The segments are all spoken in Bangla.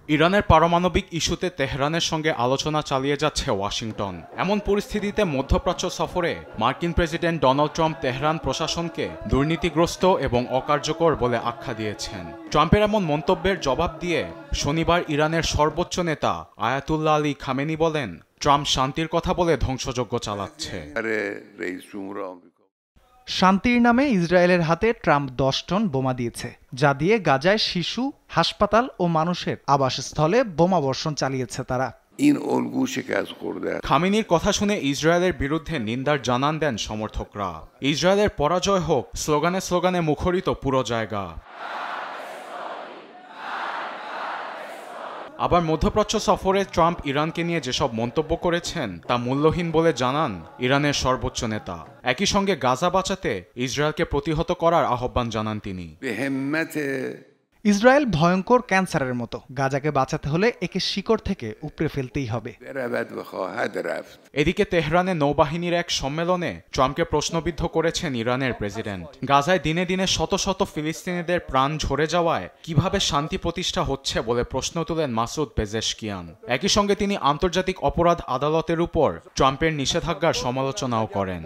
ইরানের পারমাণবিক ইস্যুতে তেহরানের সঙ্গে আলোচনা চালিয়ে যাচ্ছে ওয়াশিংটন। এমন পরিস্থিতিতে মধ্যপ্রাচ্য সফরে মার্কিন প্রেসিডেন্ট ডোনাল্ড ট্রাম্প তেহরান প্রশাসনকে দুর্নীতিগ্রস্ত এবং অকার্যকর বলে আখ্যা দিয়েছেন। ট্রাম্পের এমন মন্তব্যের জবাব দিয়ে শনিবার ইরানের সর্বোচ্চ নেতা আয়াতুল্লাহ আলী খামেনি বলেন, ট্রাম্প শান্তির কথা বলে ধ্বংসযজ্ঞ চালাচ্ছে। শান্তির নামে ইসরায়েলের হাতে ট্রাম্প 10 টন বোমা দিয়েছে, যা দিয়ে গাজায় শিশু, হাসপাতাল ও মানুষের আবাসস্থলে বোমাবর্ষণ চালিয়েছে তারা। খামেনির কথা শুনে ইসরায়েলের বিরুদ্ধে নিন্দার জানান দেন সমর্থকরা। ইসরায়েলের পরাজয় হোক স্লোগানে স্লোগানে মুখরিত পুরো জায়গা। আবার মধ্যপ্রাচ্য সফরে ট্রাম্প ইরানকে নিয়ে যেসব মন্তব্য করেছেন তা মূল্যহীন বলে জানান ইরানের সর্বোচ্চ নেতা। একই সঙ্গে গাজা বাঁচাতে ইসরায়েলকে প্রতিহত করার আহ্বান জানান তিনি। ইসরায়েল ভয়ঙ্কর ক্যান্সারের মতো, গাজাকে বাঁচাতে হলে একে শিকড় থেকে উপড়ে ফেলতেই হবে। এদিকে তেহরানে নৌবাহিনীর এক সম্মেলনে ট্রাম্পকে প্রশ্নবিদ্ধ করেছেন ইরানের প্রেসিডেন্ট। গাজায় দিনে দিনে শত শত ফিলিস্তিনিদের প্রাণ ঝরে যাওয়ায় কিভাবে শান্তি প্রতিষ্ঠা হচ্ছে বলে প্রশ্ন তুলেন মাসুদ পেজেশকিয়ান। একই সঙ্গে তিনি আন্তর্জাতিক অপরাধ আদালতের উপর ট্রাম্পের নিষেধাজ্ঞার সমালোচনাও করেন।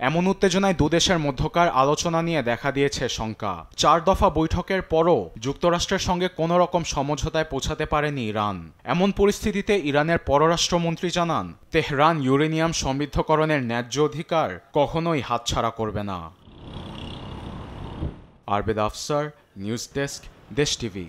এমন উত্তেজনায় দুদেশের মধ্যকার আলোচনা নিয়ে দেখা দিয়েছে শঙ্কা। 4 দফা বৈঠকের পরও যুক্তরাষ্ট্রের সঙ্গে কোনো রকম সমঝোতায় পৌঁছাতে পারেনি ইরান। এমন পরিস্থিতিতে ইরানের পররাষ্ট্রমন্ত্রী জানান, তেহরান ইউরেনিয়াম সমৃদ্ধকরণের ন্যায্য অধিকার কখনোই হাতছাড়া করবে না। আরবেদ আফসার, নিউজ ডেস্ক, দেশ টিভি।